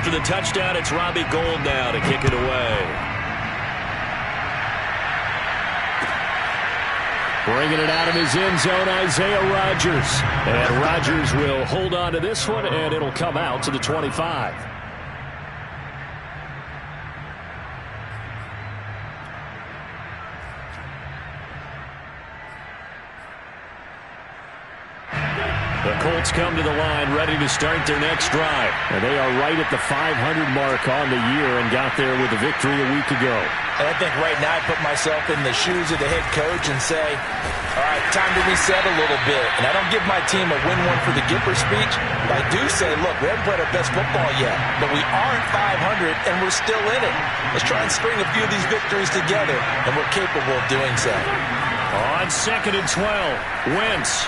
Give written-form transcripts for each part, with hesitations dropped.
after the touchdown, it's Robbie Gould now to kick it away. Bringing it out of his end zone, Isaiah Rodgers. And Rodgers will hold on to this one, and it'll come out to the 25. The Colts come to the line, ready to start their next drive. And they are right at the 500 mark on the year and got there with a victory a week ago. And I think right now I put myself in the shoes of the head coach and say, all right, time to reset a little bit. And I don't give my team a win one for the Gipper speech, but I do say, look, we haven't played our best football yet, but we aren't 500 and we're still in it. Let's try and string a few of these victories together, and we're capable of doing so. On 2nd and 12, Wentz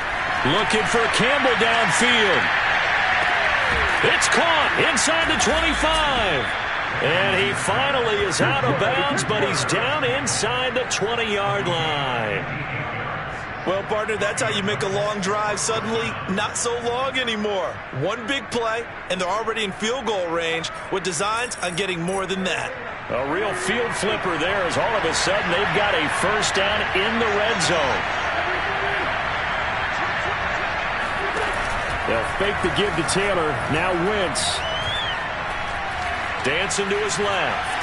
looking for Campbell downfield. It's caught inside the 25. And he finally is out of bounds, but he's down inside the 20-yard line. Well, partner, that's how you make a long drive suddenly not so long anymore. One big play, and they're already in field goal range with designs on getting more than that. A real field flipper there as all of a sudden they've got a first down in the red zone. They'll fake the give to Taylor. Now Wentz. Dancing to his left.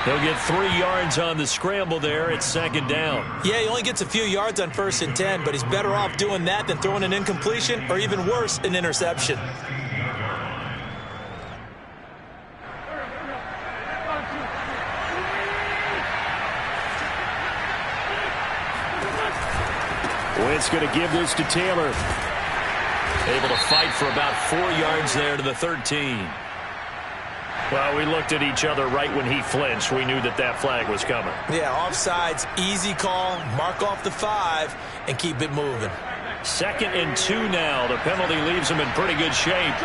He'll get 3 yards on the scramble there. It's 2nd down. Yeah, he only gets a few yards on 1st and 10, but he's better off doing that than throwing an incompletion or even worse, an interception. Wentz going to give this to Taylor. Able to fight for about 4 yards there to the 13. Well, we looked at each other right when he flinched. We knew that that flag was coming. Yeah, offsides, easy call, mark off the 5, and keep it moving. 2nd and 2 now. The penalty leaves him in pretty good shape.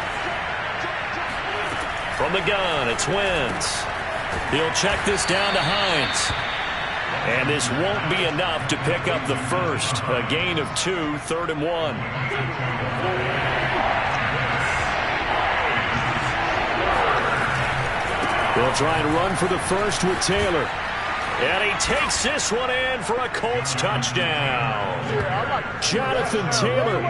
From the gun, it's Wentz. He'll check this down to Hines. And this won't be enough to pick up the first. A gain of 2, 3rd and 1. They'll try and run for the first with Taylor. And he takes this one in for a Colts touchdown. Jonathan Taylor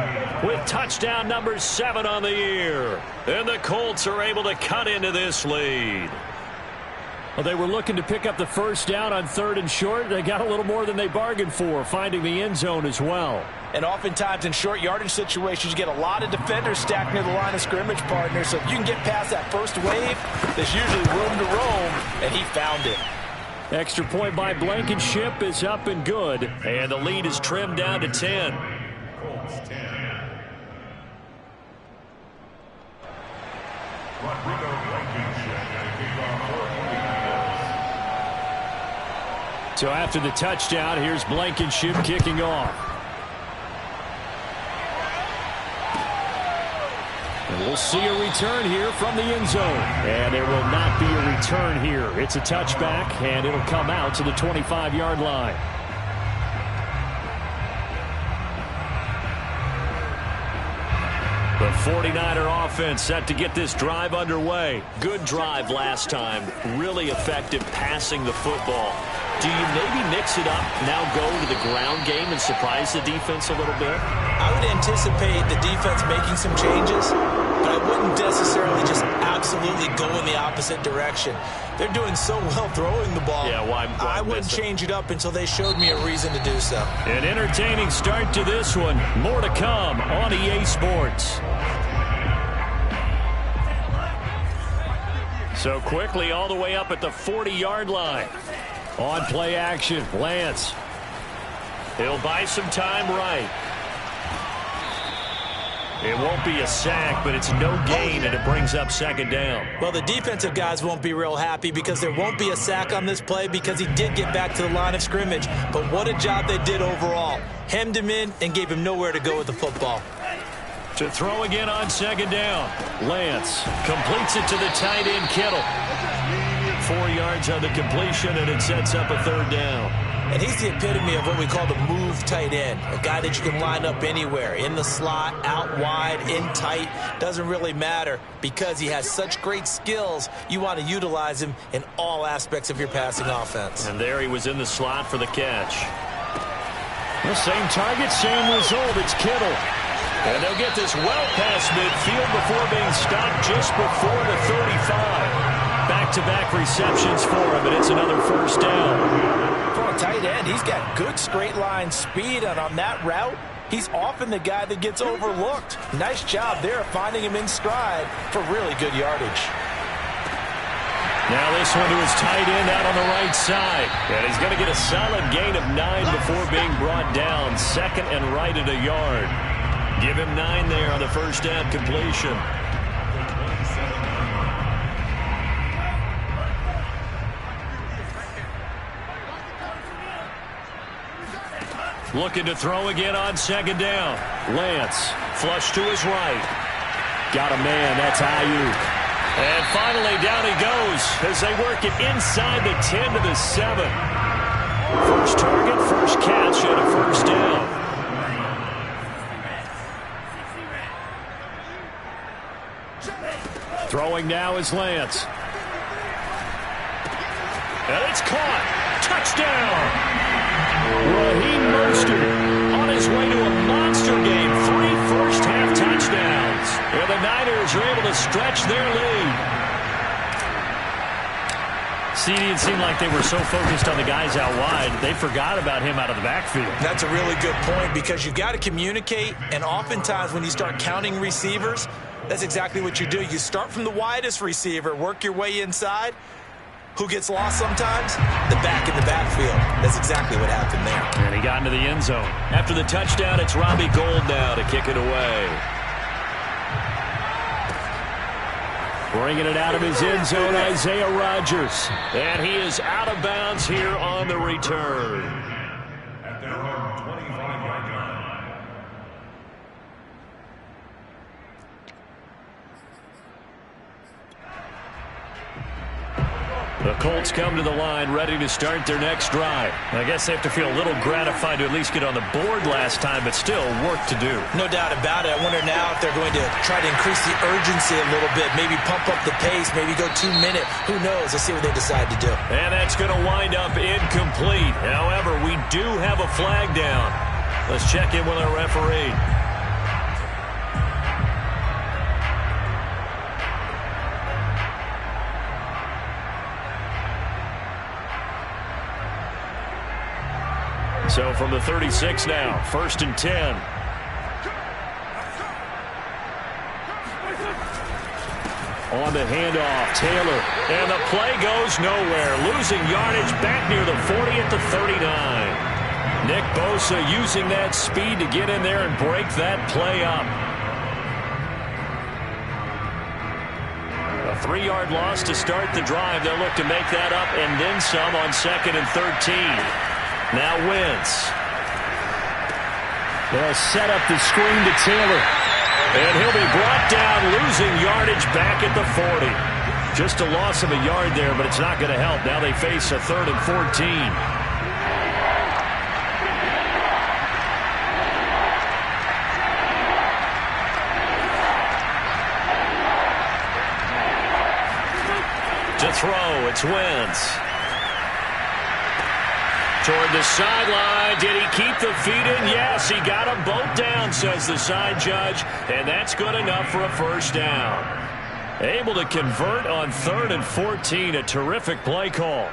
with touchdown number 7 on the year. And the Colts are able to cut into this lead. Well, they were looking to pick up the first down on 3rd and short. They got a little more than they bargained for, finding the end zone as well. And oftentimes in short yardage situations, you get a lot of defenders stacked near the line of scrimmage, partner. So if you can get past that first wave, there's usually room to roam, and he found it. Extra point by Blankenship is up and good. And the lead is trimmed down to 10. So after the touchdown, here's Blankenship kicking off. And we'll see a return here from the end zone. And there will not be a return here. It's a touchback, and it'll come out to the 25-yard line. The 49er offense set to get this drive underway. Good drive last time. Really effective passing the football. Do you maybe mix it up, now go to the ground game and surprise the defense a little bit? I would anticipate the defense making some changes, but I wouldn't necessarily just absolutely go in the opposite direction. They're doing so well throwing the ball. Yeah, why I wouldn't change it up until they showed me a reason to do so. An entertaining start to this one. More to come on EA Sports. So quickly all the way up at the 40-yard line. On play action, Lance. He'll buy some time right. It won't be a sack, but it's no gain, and it brings up 2nd down. Well, the defensive guys won't be real happy because there won't be a sack on this play because he did get back to the line of scrimmage. But what a job they did overall. Hemmed him in and gave him nowhere to go with the football. To throw again on 2nd down. Lance completes it to the tight end, Kittle. 4 yards on the completion, and it sets up a third down. And he's the epitome of what we call the move tight end, a guy that you can line up anywhere, in the slot, out wide, in tight, doesn't really matter because he has such great skills. You want to utilize him in all aspects of your passing offense. And there he was in the slot for the catch. The same target, same result. It's Kittle. And they'll get this well past midfield before being stopped just before the 35. Back-to-back receptions for him, and it's another first down. For a tight end, he's got good straight line speed, and on that route, he's often the guy that gets overlooked. Nice job there finding him in stride for really good yardage. Now this one to his tight end out on the right side. And he's going to get a solid gain of 9 before being brought down. Second and right at a yard. Give him 9 there on the first down completion. Looking to throw again on second down. Lance, flush to his right. Got a man, that's Ayuk. And finally down he goes as they work it inside the 10 to the 7. First target, first catch, and a first down. Throwing now is Lance. And it's caught. Touchdown. Raheem Mostert on his way to a monster game. 3 first-half touchdowns. And the Niners are able to stretch their lead. See, it seemed like they were so focused on the guys out wide, they forgot about him out of the backfield. That's a really good point because you've got to communicate, and oftentimes when you start counting receivers, that's exactly what you do. You start from the widest receiver, work your way inside. Who gets lost sometimes? The back in the backfield. That's exactly what happened there. And he got into the end zone. After the touchdown, it's Robbie Gould now to kick it away. Bringing it out of his end zone, Isaiah Rodgers. And he is out of bounds here on the return. At their own 25-yard line. The Colts come to the line ready to start their next drive. I guess they have to feel a little gratified to at least get on the board last time, but still work to do. No doubt about it. I wonder now if they're going to try to increase the urgency a little bit, maybe pump up the pace, maybe go 2 minute. Who knows? Let's see what they decide to do. And that's going to wind up incomplete. However, we do have a flag down. Let's check in with our referee. So from the 36 now, 1st and 10. On the handoff, Taylor. And the play goes nowhere. Losing yardage back near the 40 at the 39. Nick Bosa using that speed to get in there and break that play up. A 3-yard loss to start the drive. They'll look to make that up and then some on 2nd and 13. Now Wentz. They'll set up the screen to Taylor. And he'll be brought down, losing yardage back at the 40. Just a loss of a yard there, but it's not going to help. Now they face a 3rd and 14. To throw, it's Wentz. Toward the sideline. Did he keep the feet in? Yes, he got them both down, says the side judge. And that's good enough for a first down. Able to convert on 3rd and 14. A terrific play call.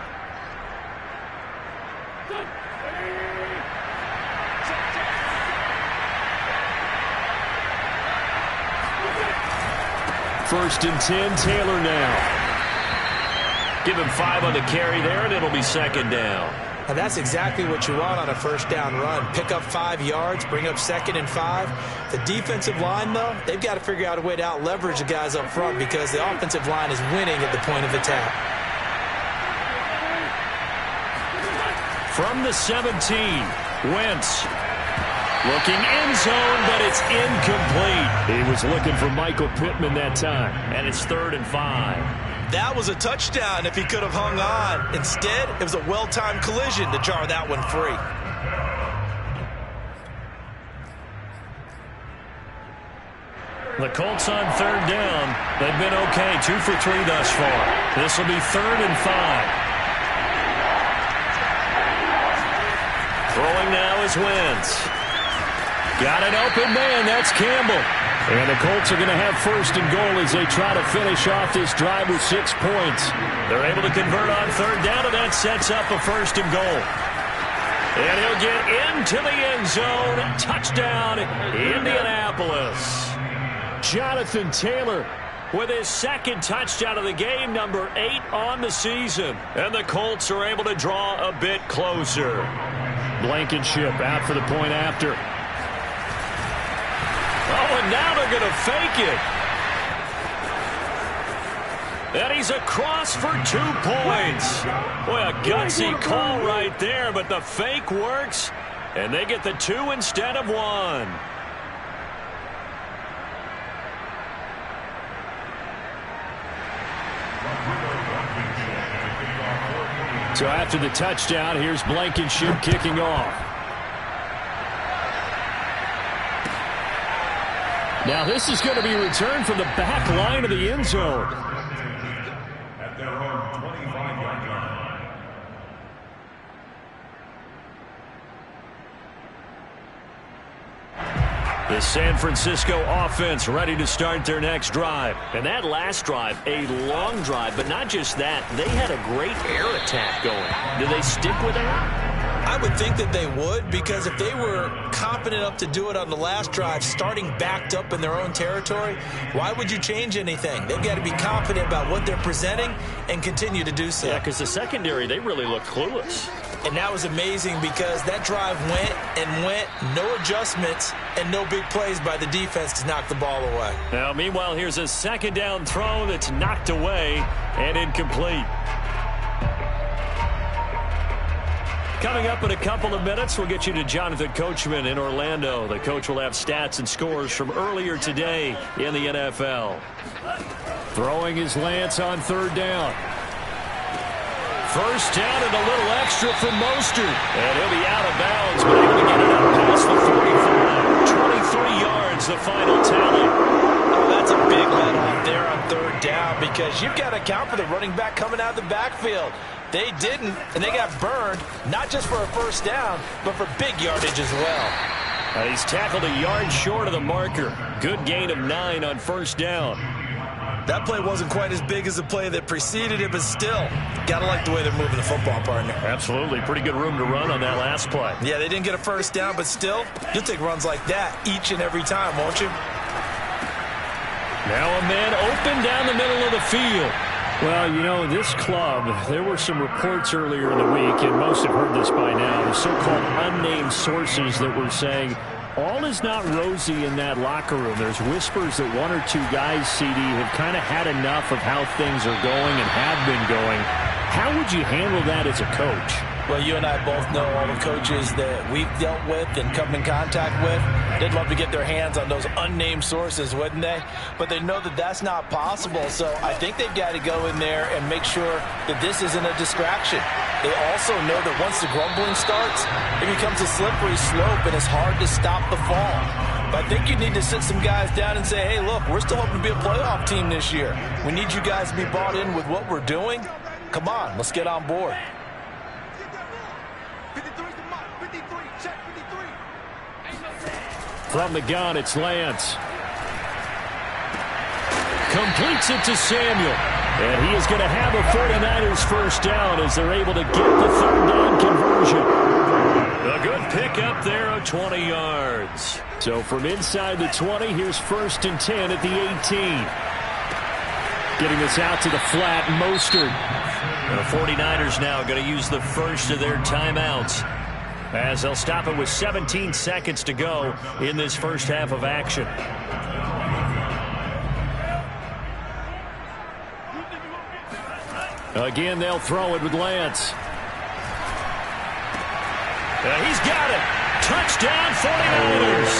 First and 10, Taylor now. Give him 5 on the carry there, and it'll be 2nd down. And that's exactly what you want on a first down run. Pick up 5 yards, bring up 2nd and 5. The defensive line, though, they've got to figure out a way to out-leverage the guys up front because the offensive line is winning at the point of attack. From the 17, Wentz. Looking end zone, but it's incomplete. He was looking for Michael Pittman that time, and it's 3rd and 5. That was a touchdown if he could have hung on. Instead, it was a well-timed collision to jar that one free. The Colts on third down. They've been okay, 2 for 3 thus far. This will be 3rd and 5. Throwing now is Wentz. Got an open man. That's Campbell. And the Colts are going to have 1st and goal as they try to finish off this drive with 6 points. They're able to convert on third down, and that sets up a 1st and goal. And he'll get into the end zone. Touchdown, Indianapolis. Jonathan Taylor with his 2nd touchdown of the game, number 8 on the season. And the Colts are able to draw a bit closer. Blankenship out for the point after. Oh, and now they're going to fake it. And he's across for 2 points. Boy, a gutsy call right there, but the fake works, and they get the 2 instead of 1. So after the touchdown, here's Blankenship kicking off. Now this is going to be returned from the back line of the end zone. At their own 25-yard line. The San Francisco offense ready to start their next drive. And that last drive, a long drive, but not just that. They had a great air attack going. Do they stick with that? I would think that they would, because if they were confident enough to do it on the last drive, starting backed up in their own territory, why would you change anything? They've got to be confident about what they're presenting and continue to do so. Yeah, because the secondary, they really looked clueless. And that was amazing because that drive went and went, no adjustments, and no big plays by the defense to knock the ball away. Now, meanwhile, here's a 2nd down throw that's knocked away and incomplete. Coming up in a couple of minutes, we'll get you to Jonathan Coachman in Orlando. The coach will have stats and scores from earlier today in the NFL. Throwing his Lance on third down. 1st down and a little extra from Mostert. And he'll be out of bounds, but able to get it up past the 45. 23 yards, the final tally. Oh, that's a big let off there on third down, because you've got to account for the running back coming out of the backfield. They didn't, and they got burned, not just for a 1st down, but for big yardage as well. He's tackled a yard short of the marker. Good gain of 9 on 1st down. That play wasn't quite as big as the play that preceded it, but still, got to like the way they're moving the football, partner. Absolutely. Pretty good room to run on that last play. Yeah, they didn't get a 1st down, but still, you'll take runs like that each and every time, won't you? Now a man open down the middle of the field. Well, you know, this club, there were some reports earlier in the week, and most have heard this by now, the so-called unnamed sources that were saying all is not rosy in that locker room. There's whispers that 1 or 2 guys, CD, have kind of had enough of how things are going and have been going. How would you handle that as a coach? Well, you and I both know all the coaches that we've dealt with and come in contact with. They'd love to get their hands on those unnamed sources, wouldn't they? But they know that that's not possible, so I think they've got to go in there and make sure that this isn't a distraction. They also know that once the grumbling starts, it becomes a slippery slope, and it's hard to stop the fall. But I think you need to sit some guys down and say, hey, look, we're still hoping to be a playoff team this year. We need you guys to be bought in with what we're doing. Come on, let's get on board. From the gun, it's Lance. Completes it to Samuel. And he is going to have a 49ers 1st down as they're able to get the 3rd down conversion. A good pickup there of 20 yards. So from inside the 20, here's 1st and 10 at the 18. Getting this out to the flat, Mostert. The 49ers now going to use the first of their timeouts, as they'll stop it with 17 seconds to go in this first half of action. Again, they'll throw it with Lance. He's got it. Touchdown, 49ers.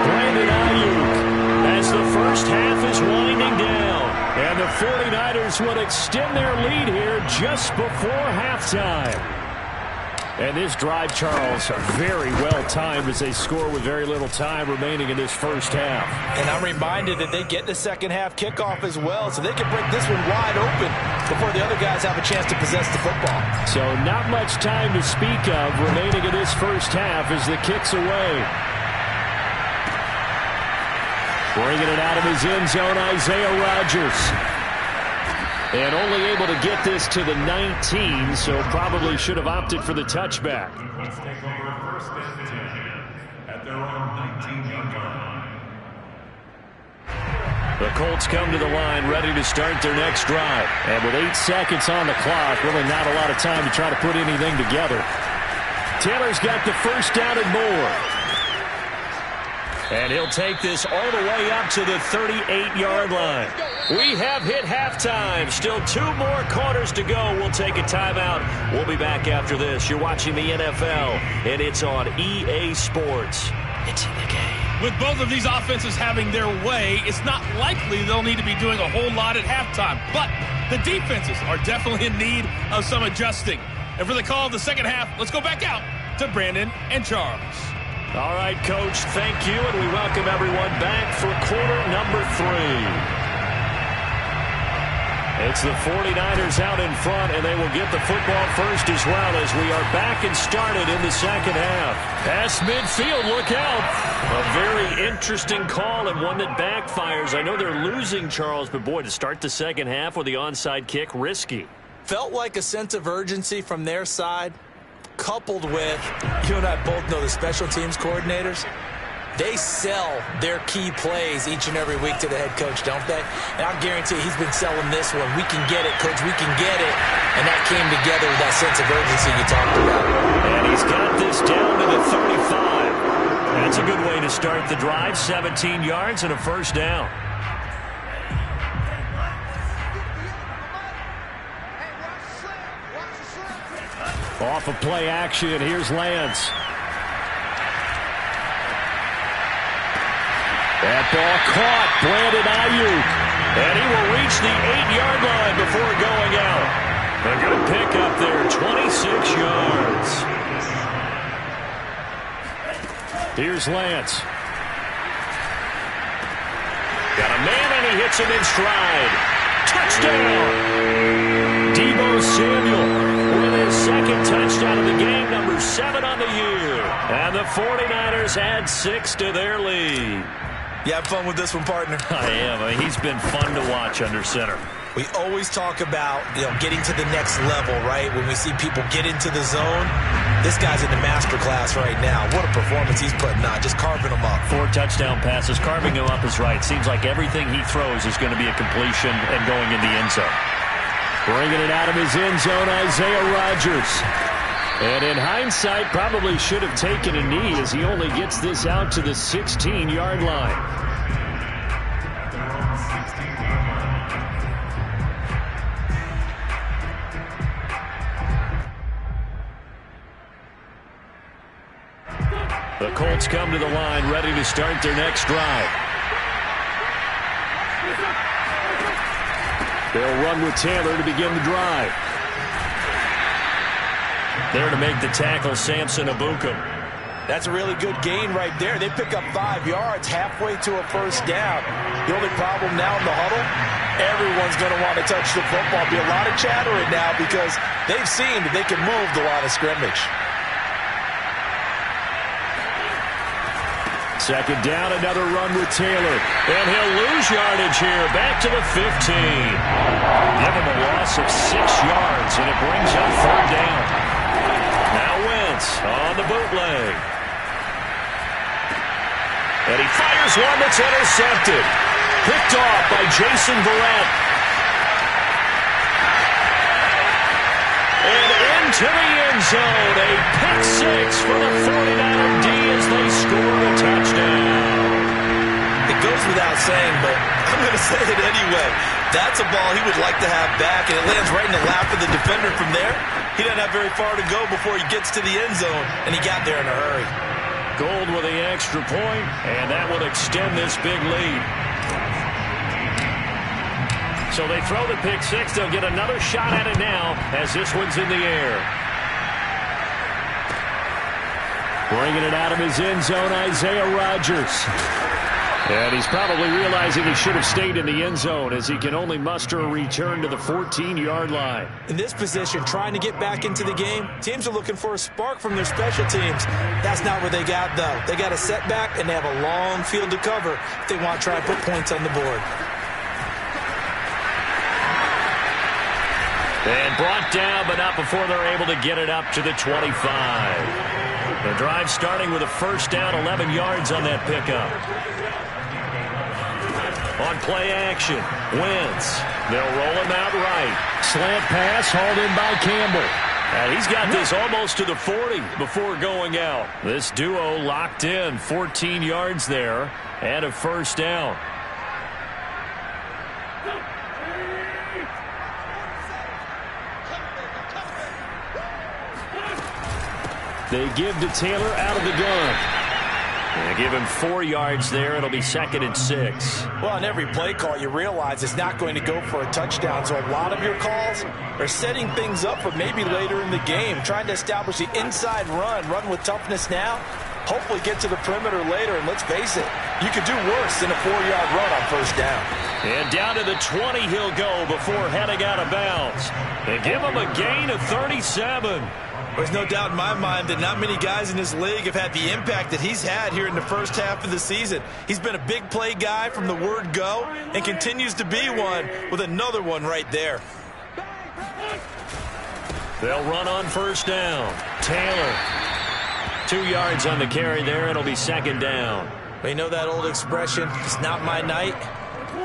Brandon Ayuk, as the first half is winding down. And the 49ers will extend their lead here just before halftime. And this drive, Charles, very well timed as they score with very little time remaining in this first half. And I'm reminded that they get the second half kickoff as well, so they can break this one wide open before the other guys have a chance to possess the football. So not much time to speak of remaining in this first half as the kick's away. Bringing it out of his end zone, Isaiah Rodgers. And only able to get this to the 19, so probably should have opted for the touchback. Let's take over first and 10 at their own 19-yard line. The Colts come to the line ready to start their next drive. And with 8 seconds on the clock, really not a lot of time to try to put anything together. Taylor's got the first down and more. And he'll take this all the way up to the 38-yard line. We have hit halftime. Still 2 more quarters to go. We'll take a timeout. We'll be back after this. You're watching the NFL, and it's on EA Sports. It's in the game. With both of these offenses having their way, it's not likely they'll need to be doing a whole lot at halftime. But the defenses are definitely in need of some adjusting. And for the call of the second half, let's go back out to Brandon and Charles. All right, Coach, thank you, and we welcome everyone back for quarter number 3. It's the 49ers out in front, and they will get the football first as well as we are back and started in the second half. Past midfield, look out. A very interesting call and one that backfires. I know they're losing, Charles, but boy, to start the second half with the onside kick, risky. Felt like a sense of urgency from their side, coupled with, you and I both know the special teams coordinators, they sell their key plays each and every week to the head coach, don't they? And I guarantee he's been selling this one. We can get it, Coach, we can get it. And that came together with that sense of urgency you talked about. And he's got this down to the 35. That's a good way to start the drive. 17 yards and a first down. Off of play action, here's Lance. That ball caught, Brandon Ayuk. And he will reach the 8-yard line before going out. A good pickup there, 26 yards. Here's Lance. Got a man and he hits him in stride. Touchdown! Deebo Samuel with his second touchdown of the game, number 7 on the year. And the 49ers add 6 to their lead. You have fun with this one, partner? I am. He's been fun to watch under center. We always talk about, getting to the next level, right? When we see people get into the zone, this guy's in the master class right now. What a performance he's putting on, just carving them up. 4 touchdown passes. Carving him up is right. Seems like everything he throws is going to be a completion and going in the end zone. Bringing it out of his end zone, Isaiah Rodgers. And in hindsight, probably should have taken a knee as he only gets this out to the 16-yard line. The Colts come to the line ready to start their next drive. They'll run with Taylor to begin the drive. There to make the tackle, Samson Ebukam. That's a really good gain right there. They pick up 5 yards halfway to a first down. The only problem now in the huddle, everyone's going to want to touch the football. Be a lot of chattering now because they've seen that they can move the line of scrimmage. Second down, another run with Taylor. And he'll lose yardage here. Back to the 15. Give him a loss of 6 yards, and it brings up third down. Now Wentz on the bootleg. And he fires one that's intercepted. Picked off by Jason Verrett. And into the end zone. A pick 6 for the 49er D as they score a touchdown. It goes without saying, but I'm going to say it anyway. That's a ball he would like to have back, and it lands right in the lap of the defender from there. He doesn't have very far to go before he gets to the end zone, and he got there in a hurry. Gold with the extra point, and that will extend this big lead. So they throw the pick six. They'll get another shot at it now as this one's in the air. Bringing it out of his end zone, Isaiah Rodgers. And he's probably realizing he should have stayed in the end zone as he can only muster a return to the 14-yard line. In this position, trying to get back into the game, teams are looking for a spark from their special teams. That's not what they got, though. They got a setback, and they have a long field to cover if they want to try and put points on the board. And brought down, but not before they're able to get it up to the 25. The drive starting with a first down, 11 yards on that pickup. On play action, Wentz. They'll roll him out right. Slant pass hauled in by Campbell. And he's got this almost to the 40 before going out. This duo locked in, 14 yards there, and a first down. They give to Taylor out of the gun. They give him 4 yards there. It'll be 2nd and 6. Well, on every play call, you realize it's not going to go for a touchdown. So a lot of your calls are setting things up for maybe later in the game, trying to establish the inside run with toughness now, hopefully get to the perimeter later. And let's face it, you could do worse than a 4-yard run on first down. And down to the 20 he'll go before heading out of bounds. They give him a gain of 37. There's no doubt in my mind that not many guys in this league have had the impact that he's had here in the first half of the season. He's been a big play guy from the word go and continues to be one with another one right there. They'll run on first down. Taylor. 2 yards on the carry there. It'll be 2nd down. Well, you know that old expression, it's not my night.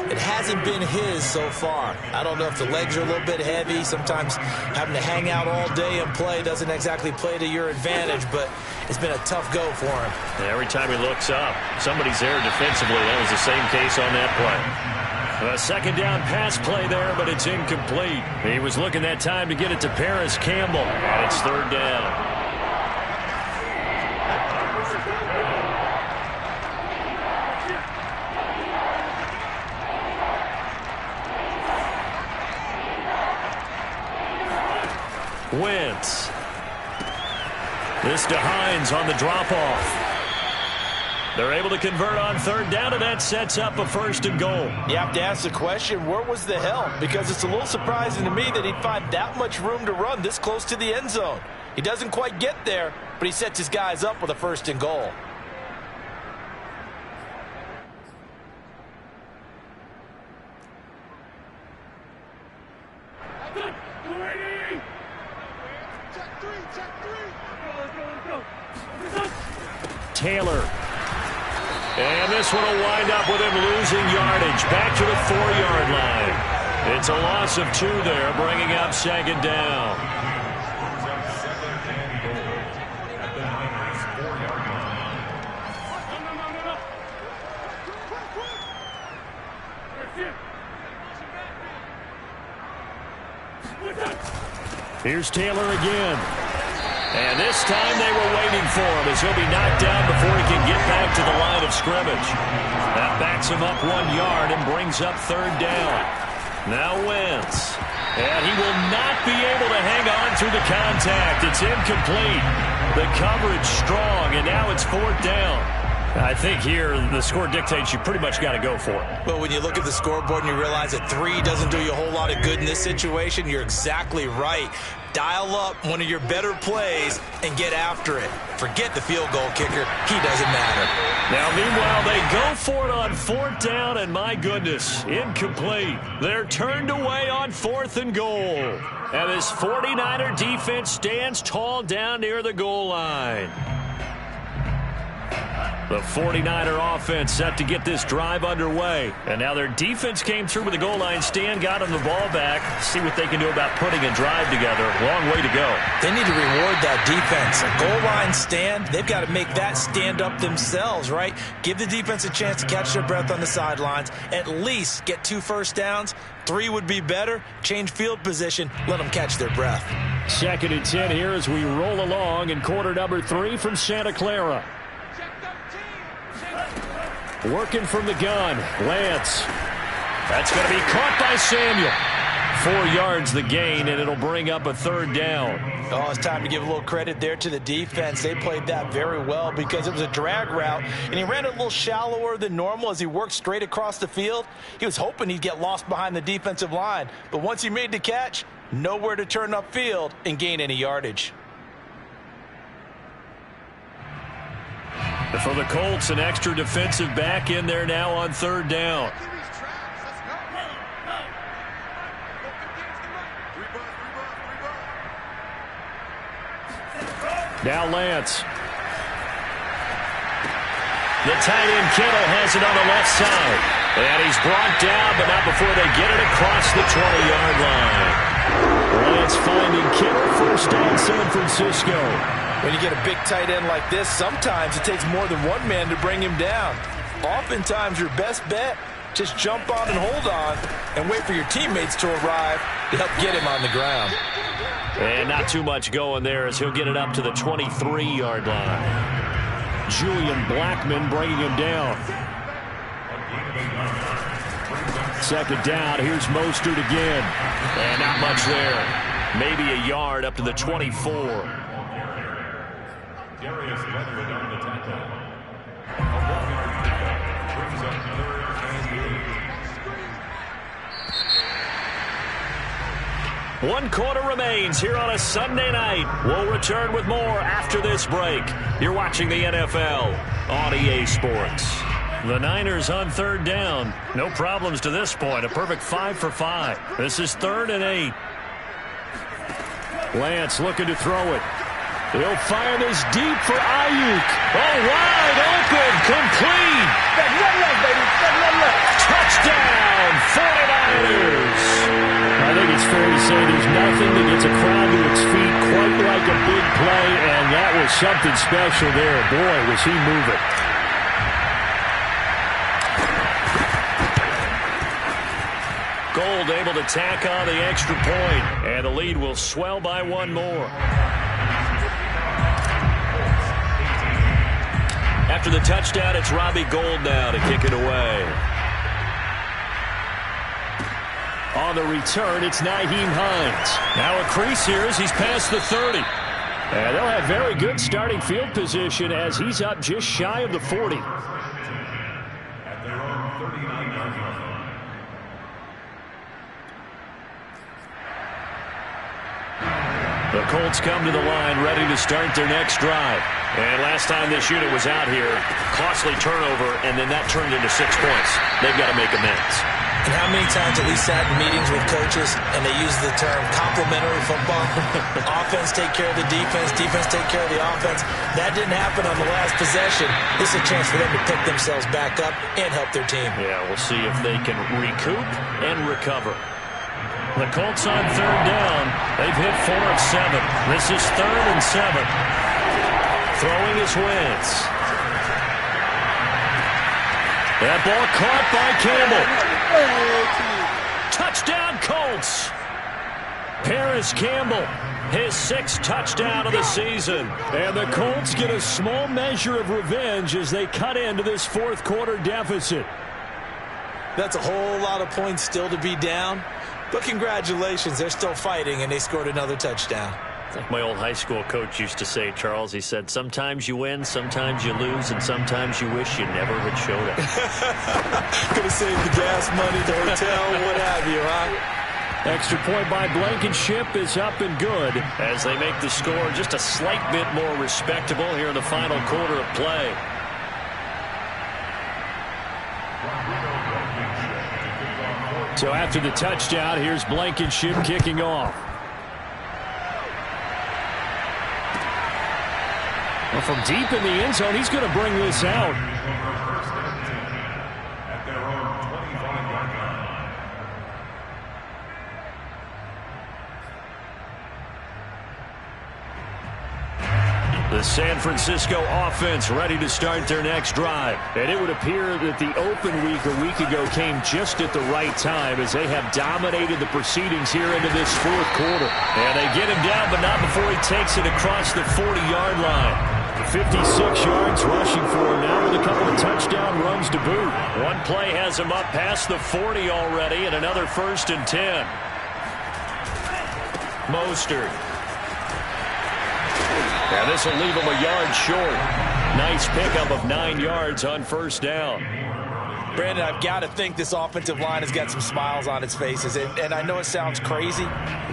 It hasn't been his so far. I don't know if the legs are a little bit heavy. Sometimes having to hang out all day and play doesn't exactly play to your advantage, but it's been a tough go for him. And every time he looks up, somebody's there defensively. That was the same case on that play. A 2nd down pass play there, but it's incomplete. He was looking that time to get it to Paris Campbell. And it's 3rd down. Wentz. This to Hines on the drop-off. They're able to convert on 3rd down, and that sets up a 1st and goal. You have to ask the question, where was the help? Because it's a little surprising to me that he'd find that much room to run this close to the end zone. He doesn't quite get there, but he sets his guys up with a 1st and goal. Taylor. And this one will wind up with him losing yardage. Back to the 4-yard line. It's a loss of 2 there, bringing up 2nd down. Here's Taylor again. And this time they were waiting for him as he'll be knocked down before he can get back to the line of scrimmage. That backs him up 1 yard and brings up 3rd down. Now Wentz. And he will not be able to hang on through the contact. It's incomplete. The coverage strong, and now it's 4th down. I think here the score dictates you pretty much got to go for it. Well, when you look at the scoreboard and you realize that 3 doesn't do you a whole lot of good in this situation, you're exactly right. Dial up one of your better plays and get after it. Forget the field goal kicker. He doesn't matter. Now, meanwhile, they go for it on 4th down, and my goodness, incomplete. They're turned away on 4th and goal. And this 49er defense stands tall down near the goal line. The 49er offense set to get this drive underway. And now their defense came through with the goal line stand, got them the ball back. See what they can do about putting a drive together. Long way to go. They need to reward that defense. A goal line stand, they've got to make that stand up themselves, right? Give the defense a chance to catch their breath on the sidelines. At least get 2 first downs. 3 would be better. Change field position. Let them catch their breath. 2nd and 10 here as we roll along in quarter number 3 from Santa Clara. Working from the gun, Lance. That's going to be caught by Samuel. 4 yards the gain, and it'll bring up a 3rd down. Oh, it's time to give a little credit there to the defense. They played that very well because it was a drag route, and he ran a little shallower than normal as he worked straight across the field. He was hoping he'd get lost behind the defensive line, but once he made the catch, nowhere to turn upfield and gain any yardage. For the Colts, an extra defensive back in there now on 3rd down. Now Lance. The tight end Kittle has it on the left side. And he's brought down, but not before they get it across the 20-yard line. Lance finding Kittle, 1st down San Francisco. When you get a big tight end like this, sometimes it takes more than one man to bring him down. Oftentimes your best bet, just jump on and hold on and wait for your teammates to arrive to help get him on the ground. And not too much going there as he'll get it up to the 23-yard line. Julian Blackmon bringing him down. 2nd down. Here's Mostert again. And not much there. Maybe a yard up to the 24. Darius Leonard on the tackle. A 1-yard pickup brings up 3rd and 8. 1 quarter remains here on a Sunday night. We'll return with more after this break. You're watching the NFL on EA Sports. The Niners on 3rd down. No problems to this point. A perfect 5 for 5. This is 3rd and 8. Lance looking to throw it. He'll fire this deep for Ayuk. Oh, wide open, complete. Touchdown, 49ers. I think it's fair to say there's nothing that gets a crowd to its feet quite like a big play, and that was something special there. Boy, was he moving. Gold able to tack on the extra point, and the lead will swell by 1 more. After the touchdown, it's Robbie Gould now to kick it away. On the return, it's Nyheim Hines. Now a crease here as he's past the 30. And they'll have very good starting field position as he's up just shy of the 40. At their own 39-yard line. The Colts come to the line ready to start their next drive. And last time this unit was out here, costly turnover, and then that turned into 6 points. They've got to make amends. And how many times have we sat in meetings with coaches and they use the term complementary football? Offense take care of the defense, defense take care of the offense. That didn't happen on the last possession. This is a chance for them to pick themselves back up and help their team. Yeah, we'll see if they can recoup and recover. The Colts on 3rd down. They've hit 4 of 7. This is 3rd and 7. Throwing is Wentz. That ball caught by Campbell. Touchdown Colts. Paris Campbell, his 6th touchdown of the season. And the Colts get a small measure of revenge as they cut into this 4th quarter deficit. That's a whole lot of points still to be down. But congratulations, they're still fighting, and they scored another touchdown. Like my old high school coach used to say, Charles, he said, sometimes you win, sometimes you lose, and sometimes you wish you never had showed up. Could have saved the gas money, the hotel, what have you, huh? Extra point by Blankenship is up and good as they make the score just a slight bit more respectable here in the final quarter of play. So after the touchdown, here's Blankenship kicking off. Well, from deep in the end zone, he's going to bring this out. At their own 25-yard line. The San Francisco offense ready to start their next drive. And it would appear that the open week a week ago came just at the right time as they have dominated the proceedings here into this 4th quarter. And they get him down, but not before he takes it across the 40-yard line. 56 yards rushing for him now with a couple of touchdown runs to boot. One play has him up past the 40 already, and another 1st and 10. Mostert. And this will leave him a yard short. Nice pickup of 9 yards on 1st down. Brandon, I've got to think this offensive line has got some smiles on its faces. And I know it sounds crazy,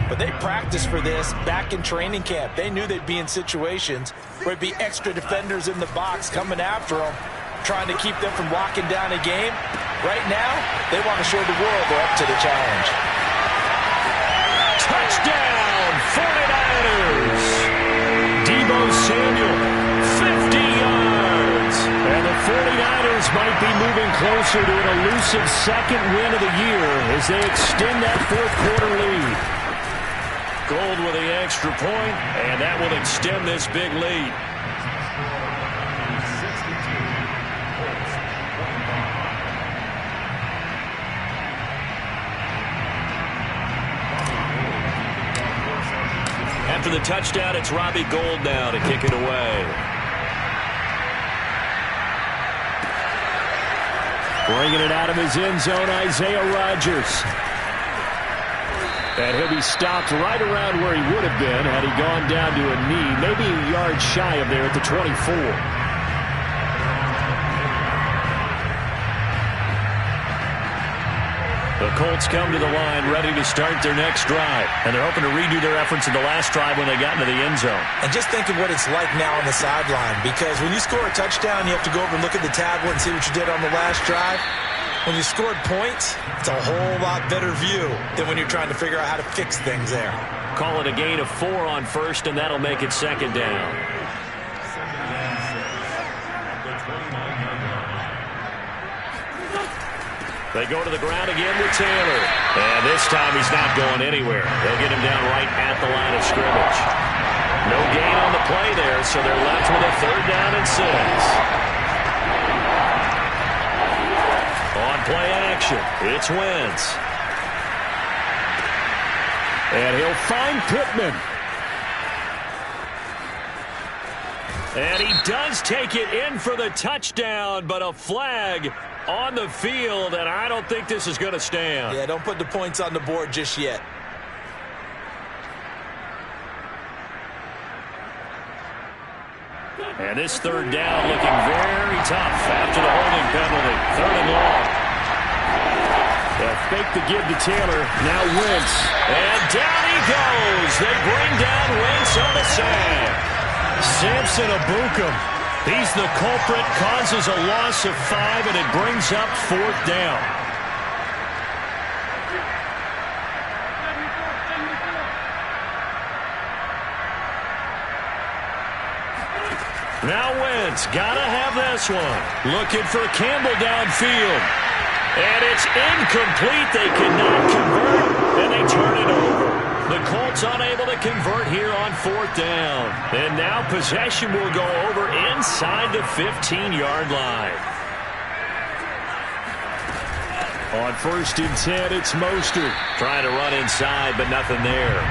but they practiced for this back in training camp. They knew they'd be in situations where it'd be extra defenders in the box coming after them, trying to keep them from locking down a game. Right now, they want to show the world they're up to the challenge. Touchdown, 49ers! Deebo Samuel, 50 yards. And the 49ers might be moving closer to an elusive second win of the year as they extend that 4th quarter lead. Gold with the extra point, and that will extend this big lead. After the touchdown, it's Robbie Gould now to kick it away. Bringing it out of his end zone, Isaiah Rodgers. And he'll be stopped right around where he would have been had he gone down to a knee, maybe a yard shy of there at the 24. The Colts come to the line ready to start their next drive. And they're hoping to redo their efforts in the last drive when they got into the end zone. And just think of what it's like now on the sideline, because when you score a touchdown, you have to go over and look at the tablet and see what you did on the last drive. When you scored points, it's a whole lot better view than when you're trying to figure out how to fix things there. Call it a gain of 4 on 1st, and that'll make it 2nd down. They go to the ground again with Taylor. And this time he's not going anywhere. They'll get him down right at the line of scrimmage. No gain on the play there, so they're left with a 3rd down and 6. On play action, it's Wentz. And he'll find Pittman. And he does take it in for the touchdown, but a flag on the field, and I don't think this is going to stand. Yeah, don't put the points on the board just yet. And this 3rd down looking very tough after the holding penalty. 3rd and long. They'll fake the give to Taylor. Now Wentz. And down he goes. They bring down Wentz on the sack. Samson Abukum. He's the culprit, causes a loss of 5, and it brings up 4th down. Now Wentz, gotta have this one. Looking for Campbell downfield. And it's incomplete. They cannot convert, and they turn it over. The Colts unable to convert here on 4th down. And now possession will go over inside the 15-yard line. On 1st and 10, it's Mostert. Trying to run inside, but nothing there.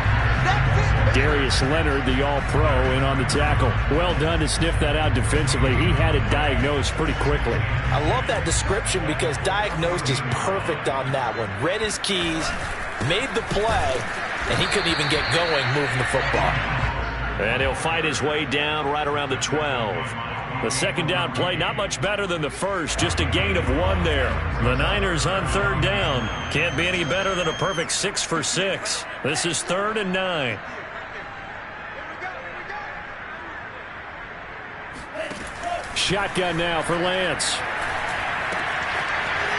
Darius Leonard, the All-Pro, in on the tackle. Well done to sniff that out defensively. He had it diagnosed pretty quickly. I love that description because diagnosed is perfect on that one. Read his keys, made the play, and he couldn't even get going moving the football. And he'll fight his way down right around the 12. The 2nd down play, not much better than the first, just a gain of 1 there. The Niners on 3rd down. Can't be any better than a perfect 6 for 6. This is 3rd and 9. Shotgun now for Lance.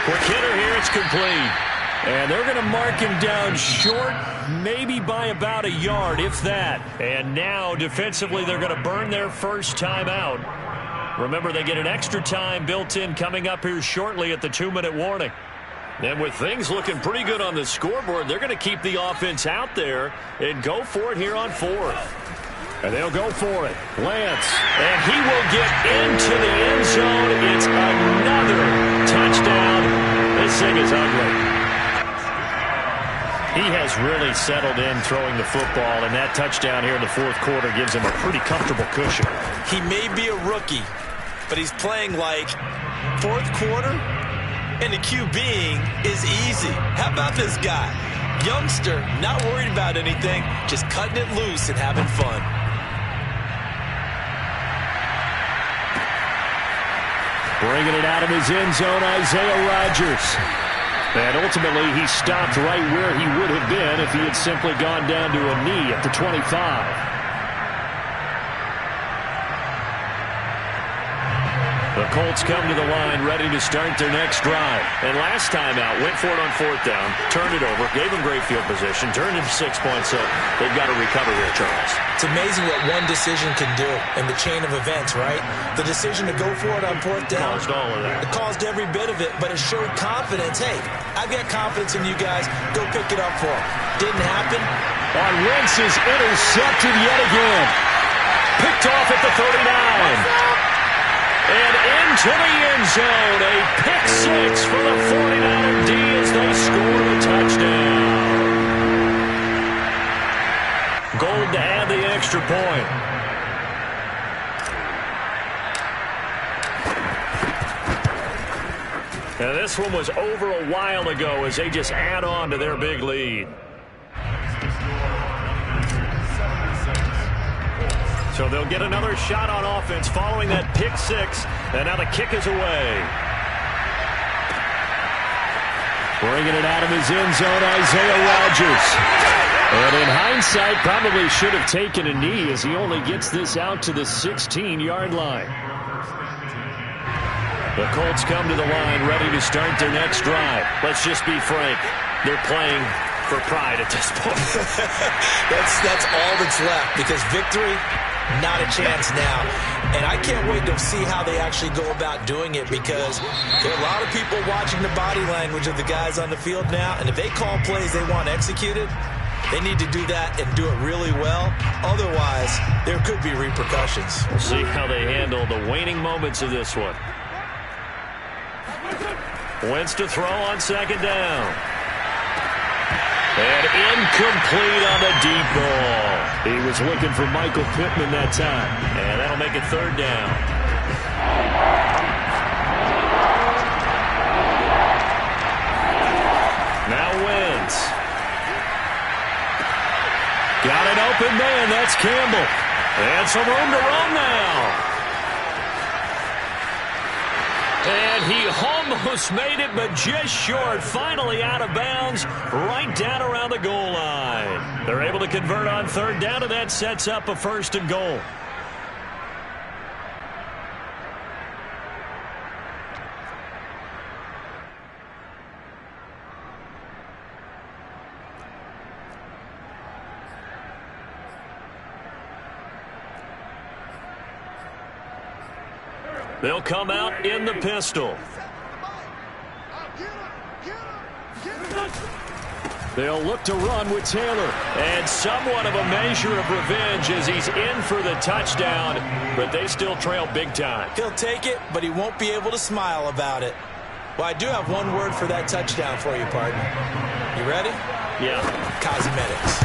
Quick hitter here, it's complete. And they're going to mark him down short, maybe by about a yard, if that. And now, defensively, they're going to burn their first time out. Remember, they get an extra time built in coming up here shortly at the 2-minute warning. And with things looking pretty good on the scoreboard, they're going to keep the offense out there and go for it here on 4th. And they'll go for it. Lance. And he will get into the end zone. It's another touchdown. This thing is ugly. He has really settled in throwing the football, and that touchdown here in the fourth quarter gives him a pretty comfortable cushion. He may be a rookie, but he's playing like fourth quarter, and the QBing is easy. How about this guy? Youngster, not worried about anything, just cutting it loose and having fun. Bringing it out of his end zone, Isaiah Rodgers. And ultimately, he stopped right where he would have been if he had simply gone down to a knee at the 25. The Colts come to the line ready to start their next drive. And last time out, went for it on fourth down, turned it over, gave him great field position, turned him 6 points, so they've got to recover here, Charles. It's amazing what one decision can do in the chain of events, right? The decision to go for it on fourth down. Caused all of that. It caused every bit of it, but it showed confidence. Hey, I've got confidence in you guys. Go pick it up for him. Didn't happen. On Wentz is intercepted yet again. Picked off at the 39. And into the end zone, a pick six for the 49er D as they score the touchdown. Gold to add the extra point. Now this one was over a while ago as they just add on to their big lead. So they'll get another shot on offense following that pick six. And now the kick is away. Bringing it out of his end zone, Isaiah Rodgers. And in hindsight, probably should have taken a knee as he only gets this out to the 16-yard line. The Colts come to the line ready to start their next drive. Let's just be frank. They're playing for pride at this point. That's all that's left, because victory, not a chance now. And I can't wait to see how they actually go about doing it, because there are a lot of people watching the body language of the guys on the field now, and if they call plays they want executed, they need to do that and do it really well. Otherwise, there could be repercussions. We'll see how they handle the waning moments of this one. Wentz to throw on second down. And incomplete on the deep ball. He was looking for Michael Pittman that time. And that'll make it third down. Now Wentz. Got an open man. That's Campbell. And some room to run now. And he almost made it, but just short. Finally out of bounds, right down around the goal line. They're able to convert on third down, and that sets up a first and goal. They'll come out in the pistol. They'll look to run with Taylor. And somewhat of a measure of revenge as he's in for the touchdown. But they still trail big time. He'll take it, but he won't be able to smile about it. Well, I do have one word for that touchdown for you, partner. You ready? Yeah. Cosmetics.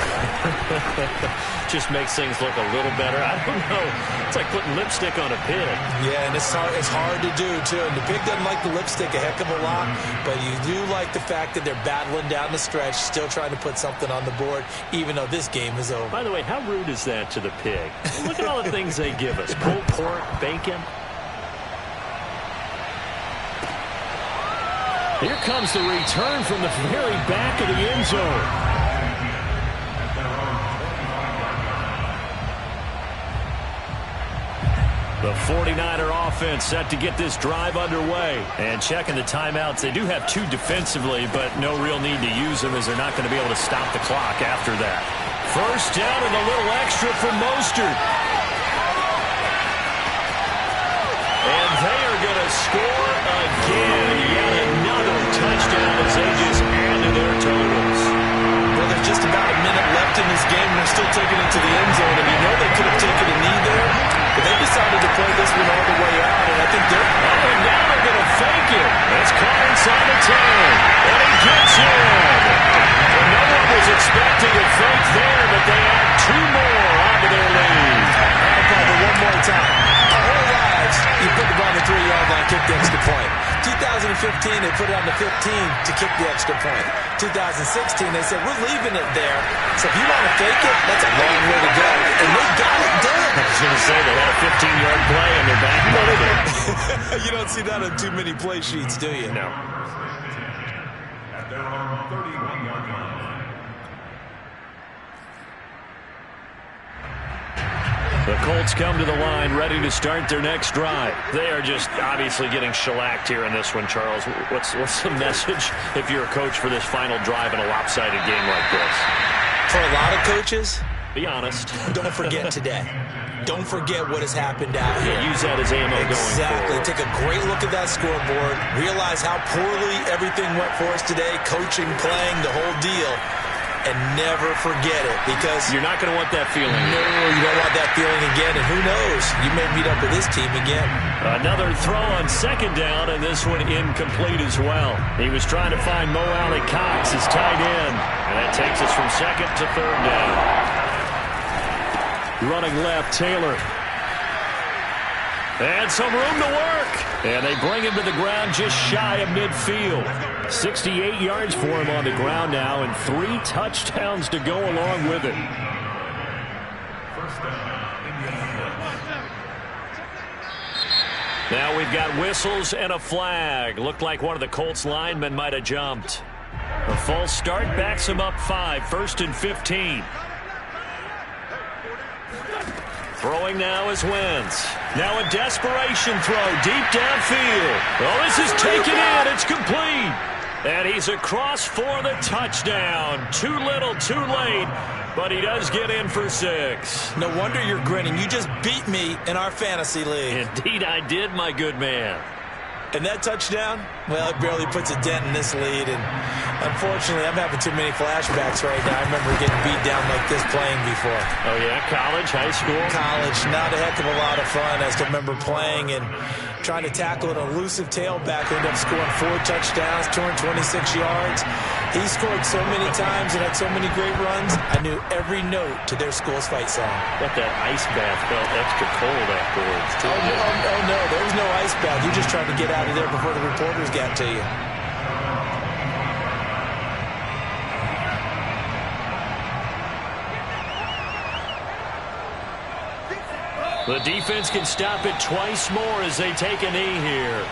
Just makes things look a little better. I don't know. It's like putting lipstick on a pig. Yeah, and it's hard to do, too. And the pig doesn't like the lipstick a heck of a lot, but you do like the fact that they're battling down the stretch, still trying to put something on the board, even though this game is over. By the way, how rude is that to the pig? Look at all the things they give us. Pulled pork, bacon. Here comes the return from the very back of the end zone. The 49er offense set to get this drive underway. And checking the timeouts, they do have two defensively, but no real need to use them as they're not going to be able to stop the clock after that. First down and a little extra for Mostert. And they are going to score again. Yet another touchdown as they just add to their totals. Well, there's just about a minute left in this game, and they're still taking it to the end zone. And you know they could have taken a knee there, but they decided to play this one all the way out, and I think they're... Oh, and now they're going to fake it. It's caught inside the 10, and he gets in. And no one was expecting a fake there, but they add 2 more onto their lead. Probably one more time. Our whole lives, you put the ball on the 3-yard line, kick the extra point. 2015, they put it on the 15 to kick the extra point. 2016, they said, we're leaving it there. So if you want to fake it, that's a long way to go. And they got it done. I was going to say they had a 15-yard play in their back pocket. You don't see that on too many play sheets, do you? No. At their own 31-yard line. The Colts come to the line ready to start their next drive. They are just obviously getting shellacked here in this one, Charles. What's the message if you're a coach for this final drive in a lopsided game like this? For a lot of coaches, be honest. Don't forget today. Don't forget what has happened out here. Yeah, use that as ammo going forward. Take a great look at that scoreboard. Realize how poorly everything went for us today. Coaching, playing, the whole deal. And never forget it, because you're not going to want that feeling. No, you don't want that feeling again. And who knows? You may meet up with this team again. Another throw on second down, and this one incomplete as well. He was trying to find Mo Alley Cox, his tight end. And that takes us from second to third down. Running left, Taylor. And some room to work. And they bring him to the ground just shy of midfield. 68 yards for him on the ground now, and 3 touchdowns to go along with it. Now we've got whistles and a flag. Looked like one of the Colts linemen might have jumped. A false start backs him up 5, 1st and 15. Throwing now is Wentz. Now a desperation throw deep downfield. Oh, this is taken in. It's complete. And he's across for the touchdown. Too little, too late. But he does get in for 6. No wonder you're grinning. You just beat me in our fantasy league. Indeed I did, my good man. And that touchdown, well, it barely puts a dent in this lead. And unfortunately, I'm having too many flashbacks right now. I remember getting beat down like this playing before. Oh, yeah? College, high school? College. Not a heck of a lot of fun. I still remember playing and trying to tackle an elusive tailback who ended up scoring 4 touchdowns, 226 yards. He scored so many times and had so many great runs, I knew every note to their school's fight song. But that ice bath felt extra cold afterwards, too. Oh, no, there was no ice bath. You just tried to get out of there before the reporters got to you. The defense can stop it twice more as they take a knee here.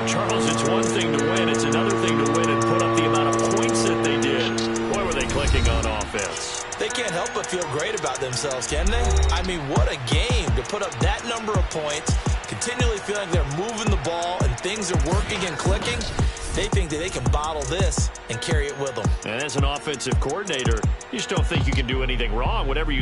Charles, it's one thing to win. It's another thing to win and put up the amount of points that they did. Boy, were they clicking on offense. They can't help but feel great about themselves, can they? I mean, what a game to put up that number of points, continually feeling they're moving the ball and things are working and clicking. They think that they can bottle this and carry it with them. And as an offensive coordinator, you just don't think you can do anything wrong. Whatever you